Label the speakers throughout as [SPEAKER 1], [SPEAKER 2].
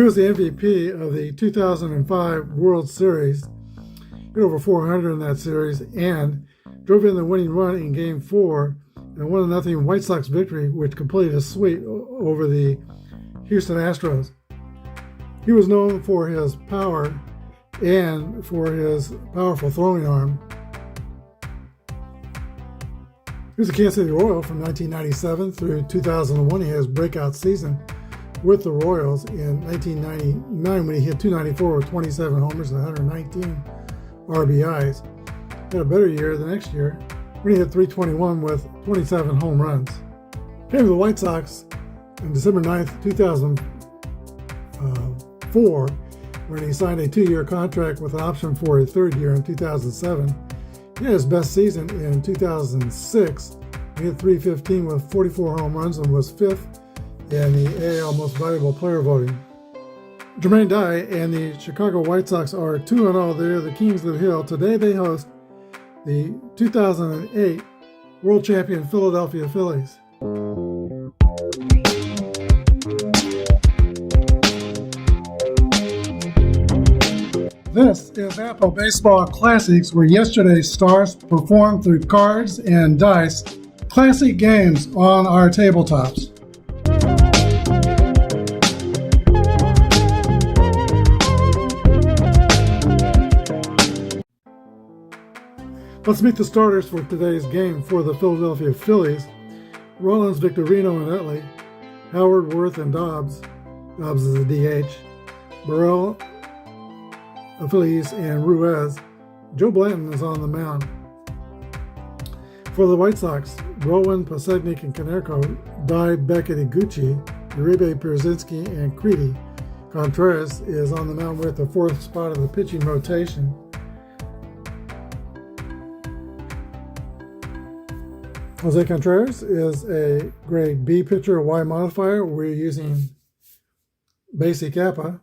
[SPEAKER 1] He was the MVP of the 2005 World Series. He hit over 400 in that series and drove in the winning run in Game 4 in a 1-0 White Sox victory, which completed a sweep over the Houston Astros. He was known for his power and for his powerful throwing arm. He was a Kansas City Royal from 1997 through 2001. He had his breakout season with the Royals in 1999 when he hit .294 with 27 homers and 119 RBIs. He had a better year the next year when he hit .321 with 27 home runs. Came to the White Sox on December 9th, 2004, when he signed a 2-year contract with an option for a 3rd year in 2007. He had his best season in 2006. He hit .315 with 44 home runs and was 5th in the AL Most Valuable Player voting. Jermaine Dye and the Chicago White Sox are 2-0. They're the Kings of the Hill. Today they host the 2008 World Champion Philadelphia Phillies. This is Apba Baseball Classics, where yesterday's stars performed through cards and dice, classic games on our tabletops. Let's meet the starters for today's game for the Philadelphia Phillies. Rollins, Victorino, and Utley. Howard, Worth, and Dobbs. Dobbs is a DH. Burrell, Phillies, and Ruiz. Joe Blanton is on the mound. For the White Sox, Rowan, Posegnik, and Konerko. Dye, Beckett, Iguchi, Uribe, Pierzynski, and Creedy. Contreras is on the mound with the 4th spot of the pitching rotation. Jose Contreras is a grade B pitcher, a Y modifier. We're using basic Apba.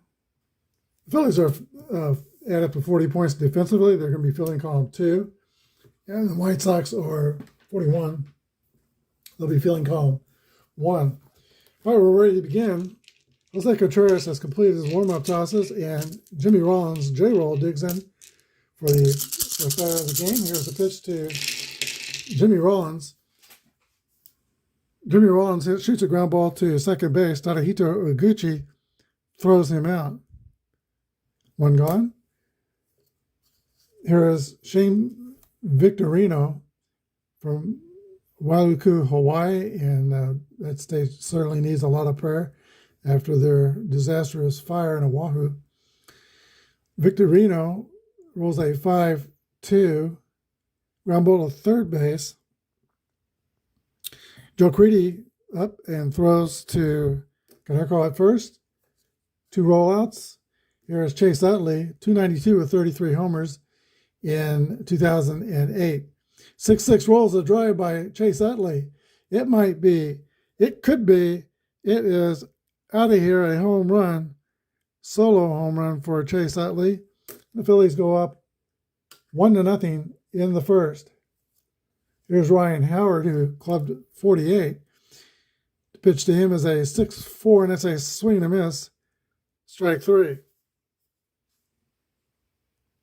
[SPEAKER 1] The Phillies are add up to 40 points defensively. They're going to be filling column 2. And the White Sox are 41. They'll be filling column 1. All right, we're ready to begin. Jose Contreras has completed his warm-up tosses, and Jimmy Rollins, J-Roll, digs in for the start of the game. Here's the pitch to Jimmy Rollins. Jimmy Rollins shoots a ground ball to second base. Tadahito Iguchi throws him out. One gone. Here is Shane Victorino from Wailuku, Hawaii, and that state certainly needs a lot of prayer after their disastrous fire in Oahu. Victorino rolls a 5-2, ground ball to third base. Joe Creedy up and throws to Konerko at first. 2 rollouts. Here is Chase Utley, .292 with 33 homers in 2008. 6-6 rolls a drive by Chase Utley. It is out of here, a home run, solo home run for Chase Utley. The Phillies go up 1-0 in the first. Here's Ryan Howard, who clubbed 48. The pitch to him is a 6-4, and it's a swing and a miss. Strike 3.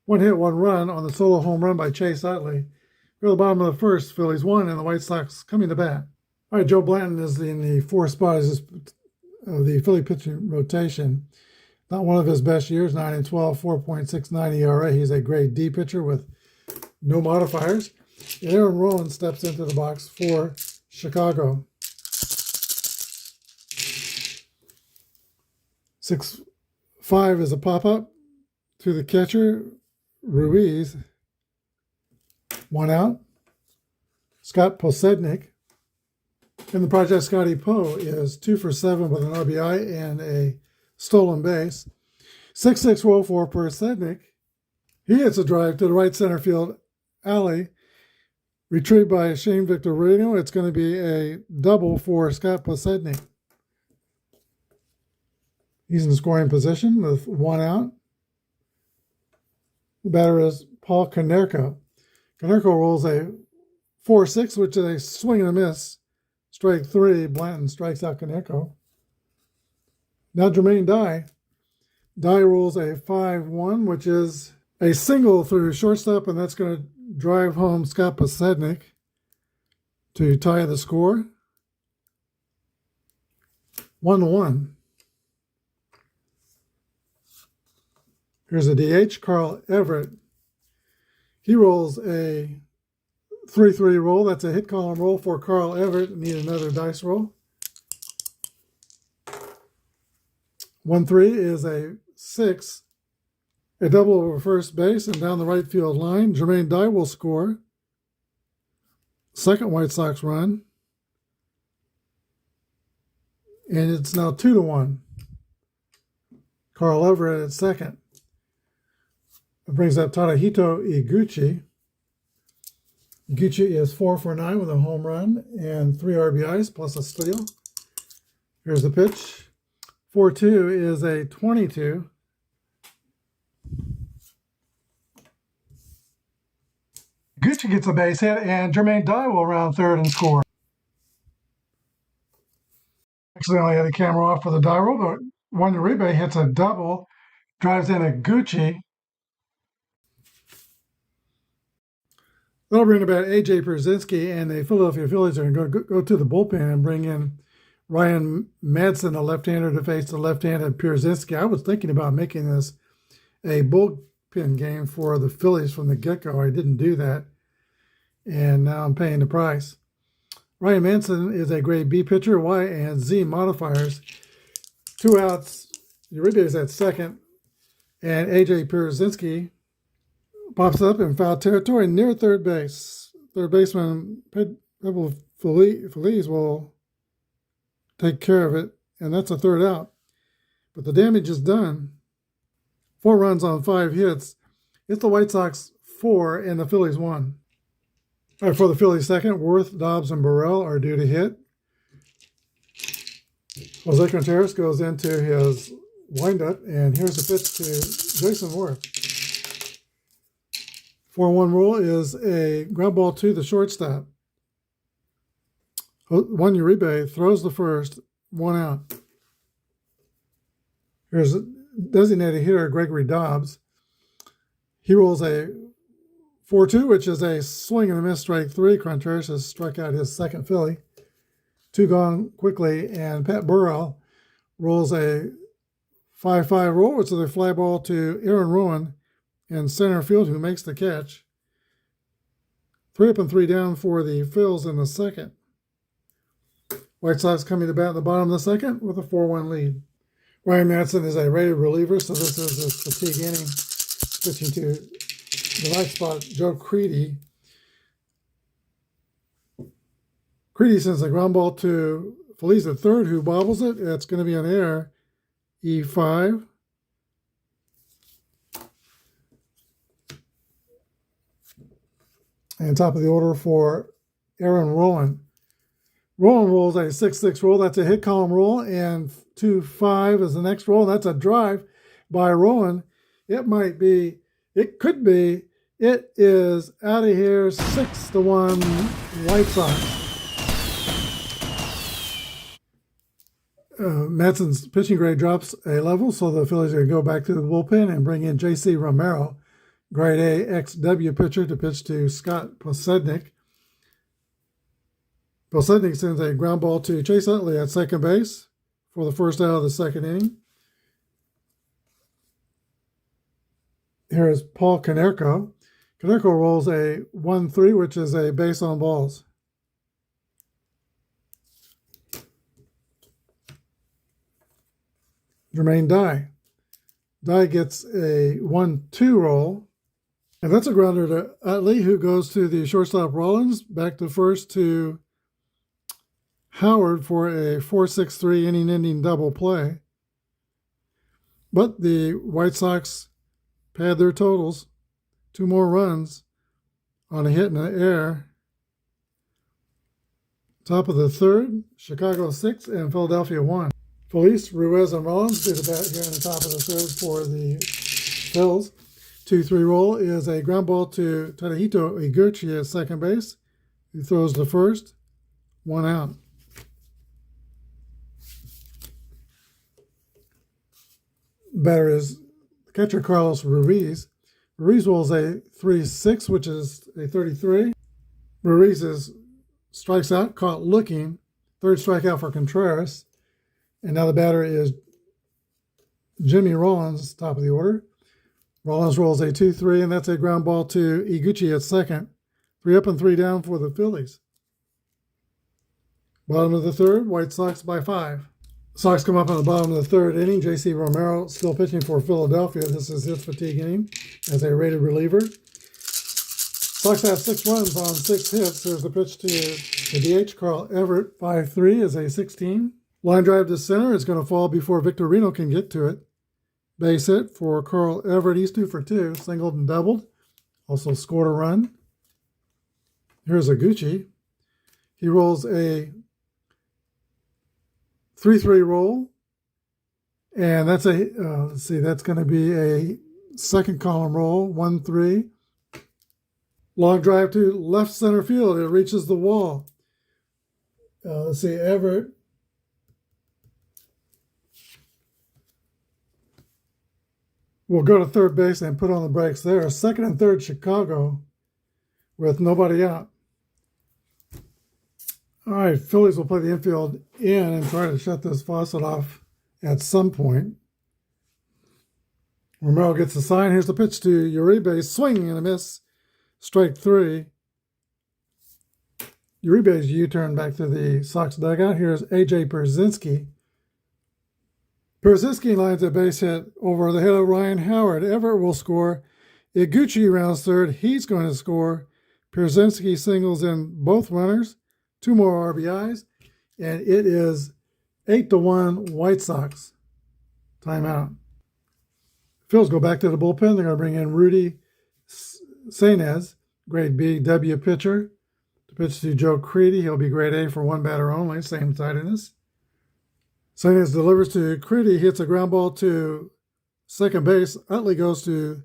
[SPEAKER 1] 1 hit, 1 run on the solo home run by Chase Utley. We're at the bottom of the first. Phillies 1, and the White Sox coming to bat. All right, Joe Blanton is in the 4th spot of the Philly pitching rotation. Not one of his best years, 9-12, 4.69 ERA. He's a grade D pitcher with no modifiers. And Aaron Rowan steps into the box for Chicago. 6-5 is a pop-up to the catcher, Ruiz. 1 out. Scott Posegnik. And the Project Scotty Poe is 2 for 7 with an RBI and a stolen base. 6-6 roll for Posegnik. He hits a drive to the right center field alley. Retrieved by Shane Victorino. It's going to be a double for Scott Posegnik. He's in scoring position with 1 out. The batter is Paul Konerko. Konerko rolls a 4-6, which is a swing and a miss. Strike 3. Blanton strikes out Konerko. Now Jermaine Dye Die rolls a 5-1, which is a single through shortstop, and that's going to drive home Scott Posednik to tie the score. 1-1. Here's a DH, Carl Everett. He rolls a 3-3 roll. That's a hit column roll for Carl Everett. Need another dice roll. 1-3 is a 6. A double over first base and down the right field line. Jermaine Dye will score. Second White Sox run. And it's now 2-1. Carl Everett at second. It brings up Tadahito Iguchi. Iguchi is 4 for 9 with a home run and 3 RBIs plus a steal. Here's the pitch. 4-2 is a 22. Iguchi gets a base hit, and Jermaine Dye will round third and score. Actually, I only had the camera off for the die roll, but Juan Uribe hits a double, drives in Iguchi. That'll bring about A.J. Pierzynski, and the Philadelphia Phillies are going to go to the bullpen and bring in Ryan Madsen, a left-hander, to face the left-handed Pierzynski. I was thinking about making this a bullpen game for the Phillies from the get-go. I didn't do that, and now I'm paying the price. Ryan Madsen is a grade B pitcher, Y and Z modifiers. 2 outs. Uribe is at second, and A.J. Pierzynski pops up in foul territory near third base. Third baseman Phillies will take care of it, and that's a third out. But the damage is done. 4 runs on 5 hits. It's the White Sox 4 and the Phillies 1. All right, for the Phillies second, Worth, Dobbs, and Burrell are due to hit. Jose Contreras goes into his windup, and here's the pitch to Jason Worth. 4-1 rule is a ground ball to the shortstop. Juan Uribe throws the first, 1 out. Here's a designated hitter, Gregory Dobbs. He rolls a 4-2, which is a swing and a miss, strike 3. Contreras has struck out his second Philly. 2 gone quickly, and Pat Burrell rolls a 5-5 roll, which is a fly ball to Aaron Rowan in center field, who makes the catch. 3 up and 3 down for the Phils in the second. White Sox coming to bat in the bottom of the second with a 4-1 lead. Ryan Madsen is a rated reliever, so this is his fatigue inning, pitching to the right spot, Joe Creedy. Creedy sends a ground ball to Feliz at third, who bobbles it. It's going to be an error. E5. And top of the order for Aaron Rowan. Rowan rolls a 6-6 roll. That's a hit column roll. And 2-5 is the next roll. That's a drive by Rowan. It might be, it could be, it is out of here, 6-1 White Sox. Madsen's pitching grade drops a level, so the Phillies are going to go back to the bullpen and bring in J.C. Romero, grade A XW pitcher, to pitch to Scott Posednik. Posednik sends a ground ball to Chase Utley at second base for the first out of the second inning. Here is Paul Konerko. Konerko rolls a 1-3, which is a base on balls. Jermaine Dye. Dye gets a 1-2 roll. And that's a grounder to Utley, who goes to the shortstop Rollins, back to first to Howard for a 4-6-3 inning-ending double play. But the White Sox pad their totals. 2 more runs on a hit and an error. Top of the third, Chicago 6 and Philadelphia 1. Feliz, Ruiz, and Rollins did a bat here in the top of the third for the Phils. 2-3 roll is a ground ball to Tadahito Iguchi at second base. He throws the first, 1 out. batter is catcher Carlos Ruiz. Ruiz rolls a 3-6, which is a 33. Ruiz strikes out, caught looking. Third strikeout for Contreras. And now the batter is Jimmy Rollins, top of the order. Rollins rolls a 2-3, and that's a ground ball to Iguchi at second. 3 up and 3 down for the Phillies. Bottom of the third, White Sox by 5. Sox come up in the bottom of the third inning. J.C. Romero still pitching for Philadelphia. This is his fatigue inning as a rated reliever. Sox have 6 runs on 6 hits. There's the pitch to the DH, Carl Everett. 5-3 is a 16. Line drive to center is going to fall before Victor Reno can get to it. Base hit for Carl Everett. He's 2 for 2, singled and doubled. Also scored a run. Here's Iguchi. He rolls a 3-3 roll. And that's that's going to be a second column roll, 1-3. Long drive to left center field. It reaches the wall. Everett. We'll go to third base and put on the brakes there. Second and third, Chicago, with nobody out. All right, Phillies will play the infield in and try to shut this faucet off at some point. Romero gets the sign. Here's the pitch to Uribe. Swing and a miss. Strike 3. Uribe's U-turn back to the Sox dugout. Here's A.J. Pierzynski. Pierzynski lines a base hit over the head of Ryan Howard. Everett will score. Iguchi rounds third. He's going to score. Pierzynski singles in both runners. 2 more RBIs. And it is 8-1 White Sox. Timeout. Phils go back to the bullpen. They're going to bring in Rudy Sainez, grade B W pitcher. To pitch to Joe Creedy. He'll be grade A for 1 batter only. Same tidiness. Sainez delivers to Creedy, hits a ground ball to second base. Utley goes to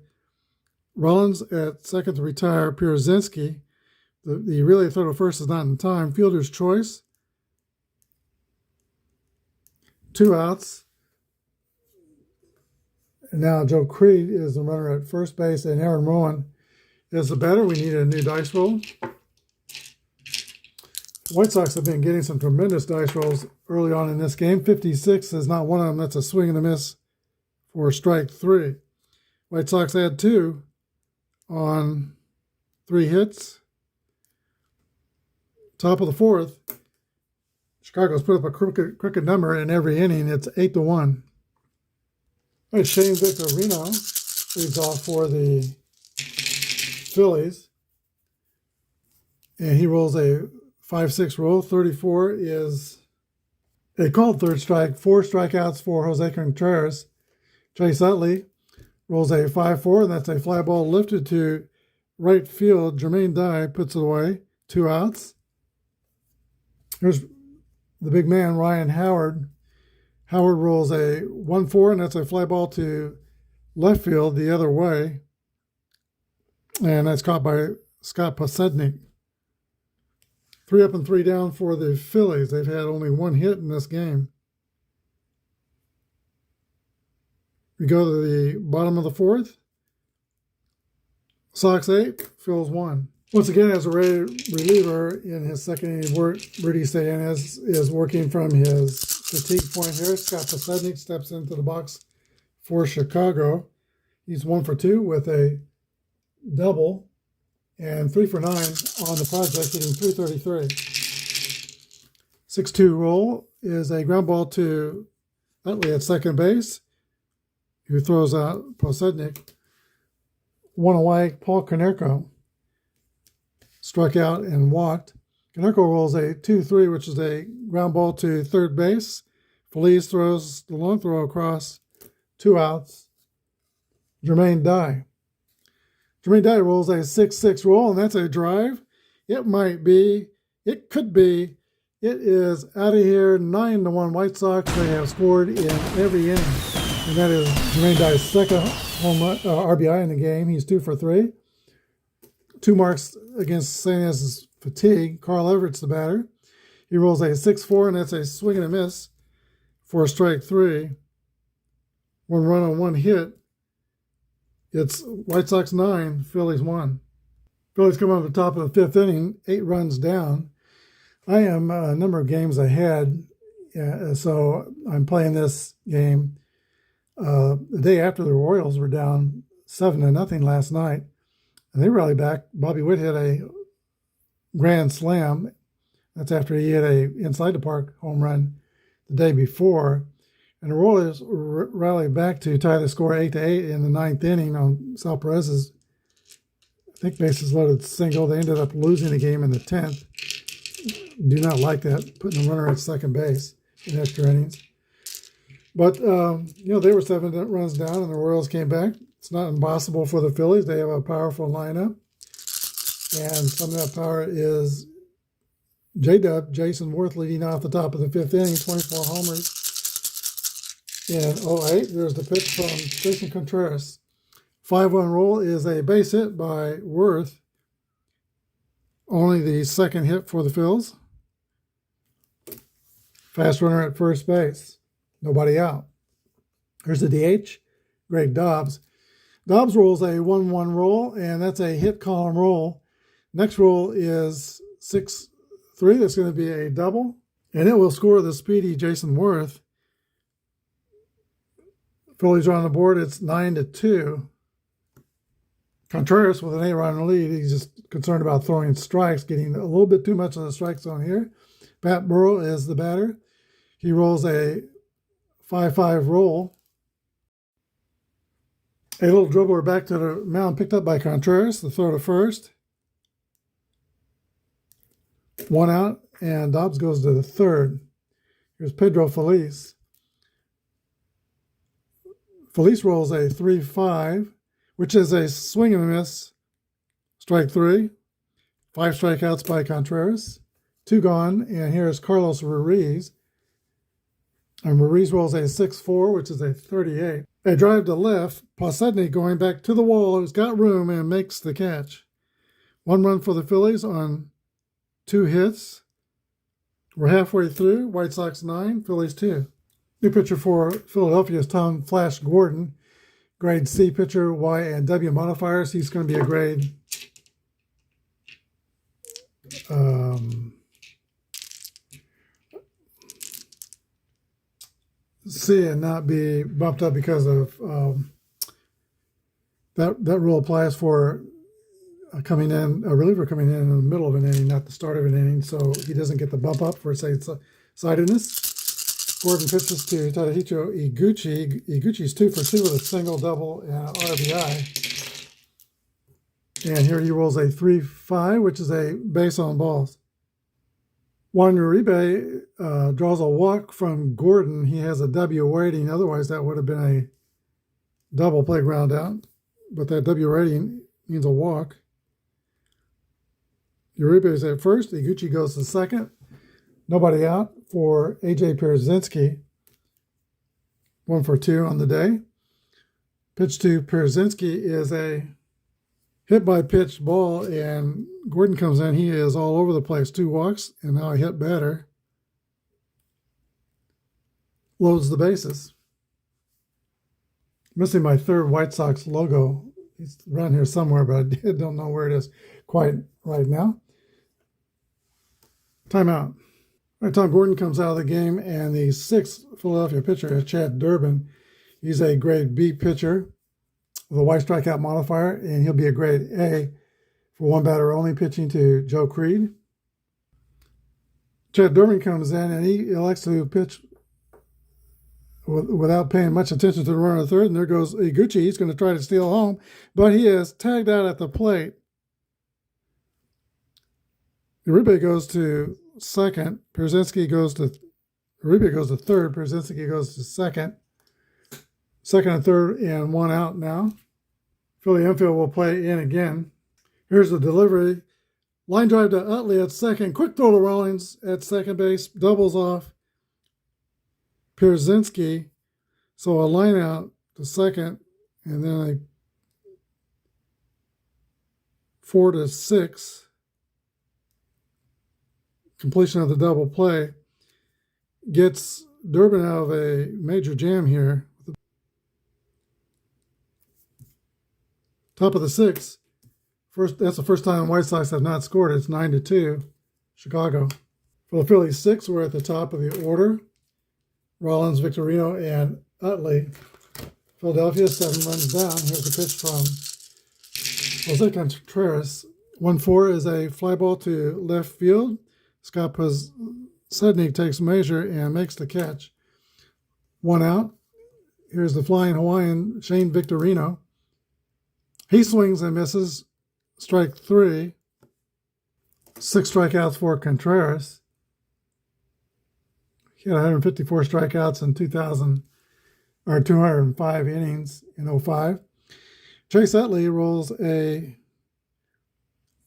[SPEAKER 1] Rollins at second to retire Pierzynski. The relay throw to first is not in time. Fielder's choice. 2 outs. And now Joe Creed is the runner at first base, and Aaron Rowan is the batter. We need a new dice roll. White Sox have been getting some tremendous dice rolls early on in this game. 56 is not one of them. That's a swing and a miss for strike 3. White Sox had 2 on 3 hits. Top of the 4th, Chicago's put up a crooked number in every inning. It's 8-1. All right, Shane Victorino leads off for the Phillies. And he rolls a 5-6 roll. 34 is a called third strike. 4 strikeouts for Jose Contreras. Chase Utley rolls a 5-4, and that's a fly ball lifted to right field. Jermaine Dye puts it away. 2 outs. Here's the big man, Ryan Howard. Howard rolls a 1-4, and that's a fly ball to left field the other way. And that's caught by Scott Posednik. 3 up and 3 down for the Phillies. They've had only 1 hit in this game. We go to the bottom of the 4th. Sox 8, Phils 1. Once again, as a reliever in his second inning work, Rudy Sainez is working from his fatigue point here. Scott Posednik steps into the box for Chicago. He's 1 for 2 with a double and 3 for 9 on the project, hitting .333. 6-2 roll is a ground ball to Utley at second base, who throws out Posednik. 1 away, Paul Konerko struck out and walked. Konerko rolls a 2-3, which is a ground ball to third base. Feliz throws the long throw across. 2 outs. Jermaine Dye. Jermaine Dye rolls a 6-6 roll, and that's a drive. It might be. It could be. It is out of here. 9-1 White Sox. They have scored in every inning. And that is Jermaine Dye's second home RBI in the game. He's 2 for 3. 2 marks against Sainez's fatigue. Carl Everett's the batter. He rolls a 6-4, and that's a swing and a miss for strike 3. one run on one hit. It's White Sox 9, Phillies 1. Phillies come on the top of the 5th inning, 8 runs down. I am a number of games ahead, so I'm playing this game the day after the Royals were down 7-0 last night, and they rallied back. Bobby Witt hit a grand slam. That's after he hit a inside the park home run the day before. And the Royals rallied back to tie the score 8-8 in the 9th inning on Sal Perez's, I think, bases loaded single. They ended up losing the game in the 10th. Do not like that, putting a runner at second base in extra innings. But, they were 7 runs down and the Royals came back. It's not impossible for the Phillies. They have a powerful lineup. And some of that power is J-Dub, Jason Worth, leading off the top of the 5th inning, 24 homers. In 08, there's the pitch from Jason Contreras. 5-1 roll is a base hit by Worth. Only the second hit for the Phils. Fast runner at first base. Nobody out. There's the DH, Greg Dobbs. Dobbs rolls a 1-1 roll, and that's a hit column roll. Next roll is 6-3. That's going to be a double, and it will score the speedy Jason Worth. Phillies are on the board. It's 9-2. Contreras with an 8-run lead. He's just concerned about throwing strikes, getting a little bit too much of the strike zone here. Pat Burrell is the batter. He rolls a 5-5 roll. A little dribbler back to the mound picked up by Contreras. The throw to first. 1 out, and Dobbs goes to the third. Here's Pedro Feliz. Feliz rolls a 3-5, which is a swing and a miss. Strike 3. 5 strikeouts by Contreras. 2 gone, and here's Carlos Ruiz. And Ruiz rolls a 6-4, which is a 38. A drive to left. Posedny going back to the wall. Who's got room and makes the catch. 1 run for the Phillies on 2 hits. We're halfway through. White Sox 9, Phillies 2. New pitcher for Philadelphia is Tom Flash Gordon. Grade C pitcher, Y and W modifiers. He's going to be a grade C and not be bumped up because of that rule applies for a reliever coming in the middle of an inning, not the start of an inning, so he doesn't get the bump up for sightedness. Gordon pitches to Tadahito Iguchi. Iguchi's 2 for 2 with a single, double, and an RBI. And here he rolls a 3-5, which is a base on balls. Juan Uribe draws a walk from Gordon. He has a W rating. Otherwise, that would have been a double play ground out. But that W rating means a walk. Uribe is at first. Iguchi goes to second. Nobody out for A.J. Pierzynski. 1 for 2 on the day. Pitch to Pierzynski is a hit by pitch ball, and Gordon comes in. He is all over the place. 2 walks, and now a hit batter. Loads the bases. Missing my 3rd White Sox logo. It's around here somewhere, but I don't know where it is quite right now. Timeout. All right, Tom Gordon comes out of the game, and the 6th Philadelphia pitcher is Chad Durbin. He's a grade B pitcher with a white strikeout modifier, and he'll be a grade A for 1 batter only, pitching to Joe Creed. Chad Durbin comes in, and he elects to pitch without paying much attention to the runner at third, and there goes Iguchi. He's going to try to steal home, but he is tagged out at the plate. Uribe goes to second. Uribe goes to third. Pierzynski goes to second. Second and third, and 1 out now. Philly infield will play in again. Here's the delivery. Line drive to Utley at second. Quick throw to Rawlings at second base. Doubles off Pierzynski. So a line out to second, and then a 4-6 completion of the double play gets Durbin out of a major jam here. Top of the sixth. That's the first time the White Sox have not scored. It's 9-2, Chicago. For the Phillies, 6, we're at the top of the order. Rollins, Victorino, and Utley. Philadelphia, 7 runs down. Here's a pitch from Jose Contreras. 1-4 is a fly ball to left field. Scott Sednik takes measure and makes the catch. 1 out. Here's the flying Hawaiian, Shane Victorino. He swings and misses. Strike 3. 6 strikeouts for Contreras. He had 154 strikeouts in 205 innings in 05. Chase Utley rolls a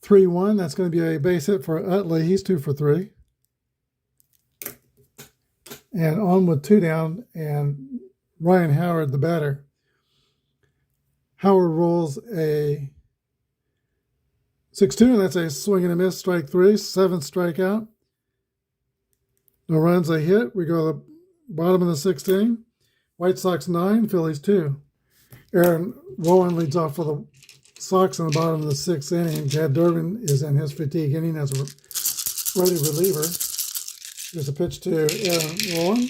[SPEAKER 1] 3-1. That's going to be a base hit for Utley. He's 2 for 3. And on with 2 down, and Ryan Howard, the batter. Howard rolls a 6-2, and that's a swing and a miss, strike 3, 7th strikeout. No runs, a hit. We go to the bottom of the 6th inning. White Sox 9, Phillies 2. Aaron Rowan leads off for the Sox in the bottom of the 6th inning. Chad Durbin is in his fatigue inning as a ready reliever. Here's a pitch to Aaron Rowan.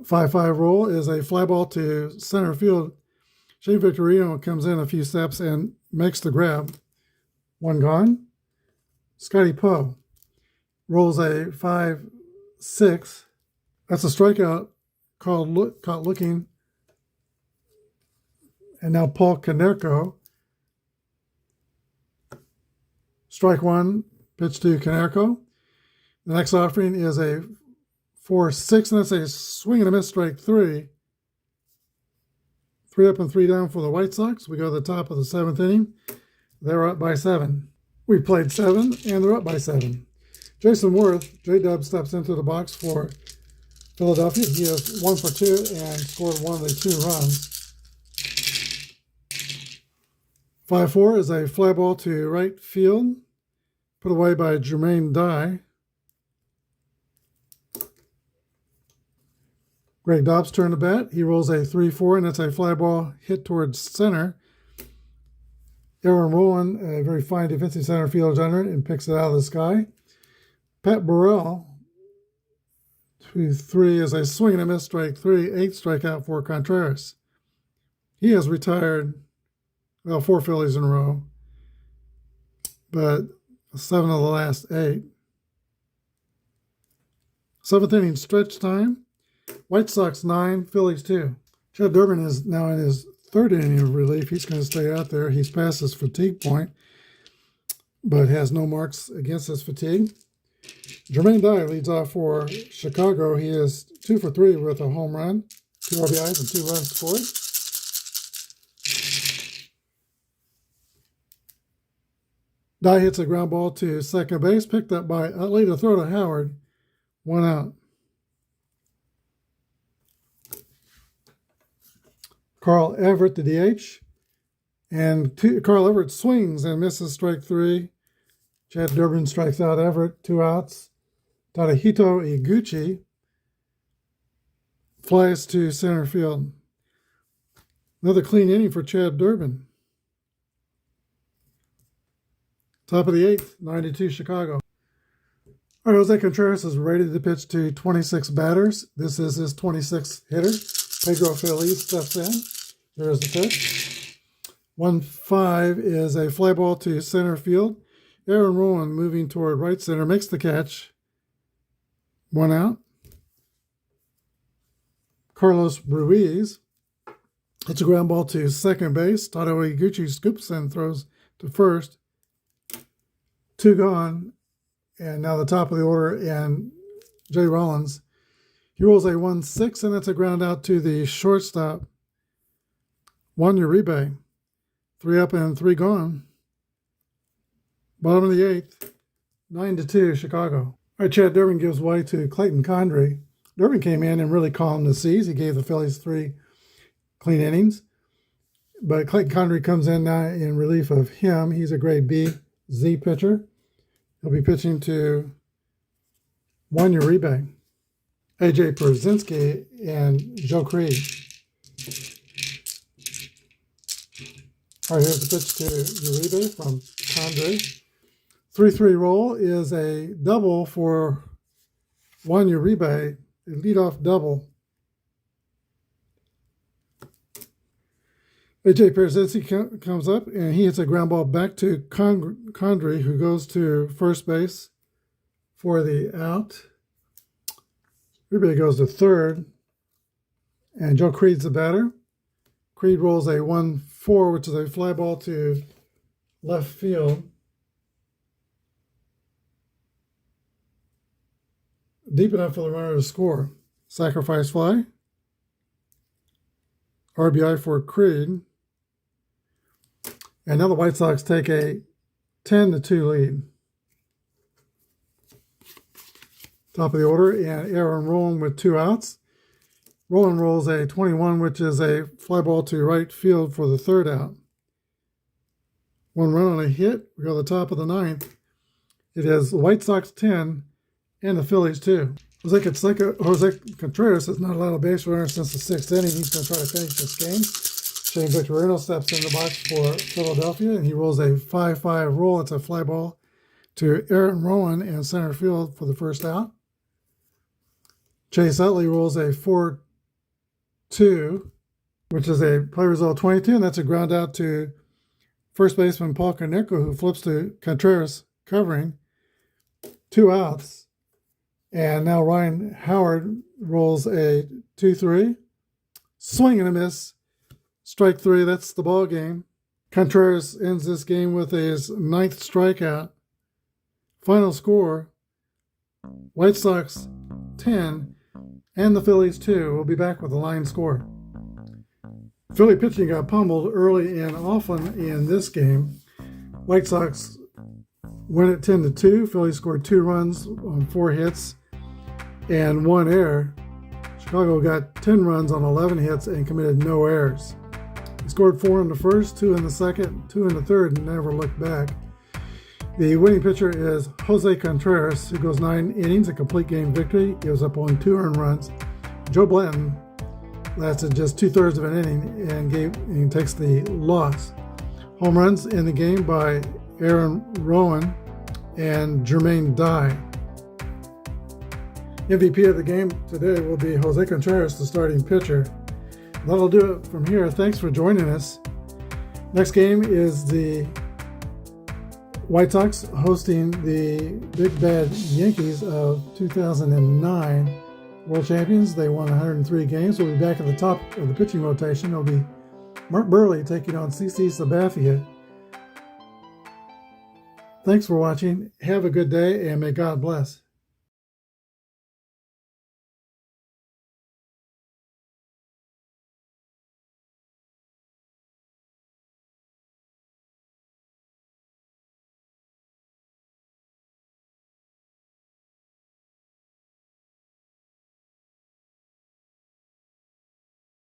[SPEAKER 1] 5-5 roll is a fly ball to center field. Shane Victorino comes in a few steps and makes the grab. 1 gone. Scotty Poe rolls a 5-6. That's a strikeout caught looking. And now Paul Konerko. Strike 1, pitch to Konerko. The next offering is a 4-6, and that's a swing and a miss, strike 3. 3 up and 3 down for the White Sox. We go to the top of the 7th inning. They're up by 7. We played 7, and they're up by 7. Jason Worth, J-Dub, steps into the box for Philadelphia. He is 1 for 2 and scored 1 of the 2 runs. 5-4 is a fly ball to right field, put away by Jermaine Dye. Greg Dobbs turned to bat. He rolls a 3-4, and it's a fly ball hit towards center. Aaron Rowan, a very fine defensive center fielder, under it and picks it out of the sky. Pat Burrell, 2-3, is a swing and a miss, strike 3, 8th strikeout for Contreras. He has retired, 4 Phillies in a row, but 7 of the last 8. 7th inning stretch time. White Sox 9, Phillies 2. Chad Durbin is now in his 3rd inning of relief. He's going to stay out there. He's past his fatigue point, but has no marks against his fatigue. Jermaine Dye leads off for Chicago. He is 2 for 3 with a home run, 2 RBIs, and 2 runs scored. Dye hits a ground ball to second base, picked up by Utley to throw to Howard. 1 out. Carl Everett, the DH. And Carl Everett swings and misses, strike 3. Chad Durbin strikes out Everett, 2 outs. Tadahito Iguchi flies to center field. Another clean inning for Chad Durbin. Top of the 8th, 9-2 Chicago. All right, Jose Contreras is ready to pitch to 26 batters. This is his 26th hitter. Pedro Feliz steps in. There's the pitch. 1-5 is a fly ball to center field. Aaron Rowan, moving toward right center, makes the catch. 1 out. Carlos Ruiz hits a ground ball to second base. Tado Iguchi scoops and throws to first. 2 gone. And now the top of the order, and Jay Rollins. He rolls a 1-6, and that's a ground out to the shortstop. Juan Uribe. 3 up and 3 gone. Bottom of the 8th, 9-2 Chicago. All right, Chad Durbin gives way to Clayton Condrey. Durbin came in and really calmed the seas. He gave the Phillies 3 clean innings. But Clayton Condrey comes in now in relief of him. He's a grade B Z pitcher. He'll be pitching to Juan Uribe, AJ Pierzynski, and Joe Creed. All right, here's the pitch to Uribe from Condre. 3-3 roll is a double for Juan Uribe, a leadoff double. AJ Pierzynski comes up and he hits a ground ball back to Condre, who goes to first base for the out. Uribe goes to third, and Joe Creed's the batter. Creed rolls a 1-4, which is a fly ball to left field. Deep enough for the runner to score. Sacrifice fly. RBI for Creed. And now the White Sox take a 10-2 lead. Top of the order, and Aaron Rowland with 2 outs. Rowland rolls a 21, which is a fly ball to right field for the third out. 1 run on a hit. We go to the top of the 9th. It is the White Sox 10 and the Phillies 2. Jose Contreras has not allowed a base runner since the 6th inning. He's going to try to finish this game. Shane Victorino steps in the box for Philadelphia, and he rolls a 5-5 roll. It's a fly ball to Aaron Rowland in center field for the first out. Chase Utley rolls a 4-2, which is a play result 22, and that's a ground out to first baseman Paul Konerko, who flips to Contreras covering. 2 outs. And now Ryan Howard rolls a 2-3. Swing and a miss. Strike 3, that's the ball game. Contreras ends this game with his 9th strikeout. Final score, White Sox 10 and the Phillies 2. We'll be back with the line score. Philly pitching got pummeled early and often in this game. White Sox win it 10-2. Phillies scored 2 runs on 4 hits and 1 error. Chicago got 10 runs on 11 hits and committed no errors. He scored 4 in the first, 2 in the second, 2 in the third, and never looked back. The winning pitcher is Jose Contreras, who goes 9 innings, a complete game victory, gives up only 2 earned runs. Joe Blanton lasted just 2/3 of an inning and takes the loss. Home runs in the game by Aaron Rowand and Jermaine Dye. MVP of the game today will be Jose Contreras, the starting pitcher. That'll do it from here. Thanks for joining us. Next game is the White Sox hosting the big bad Yankees of 2009 world champions. They won 103 games. We'll be back at the top of the pitching rotation. It'll be Mark Burley taking on CC Sabathia. Thanks for watching. Have a good day, and may God bless.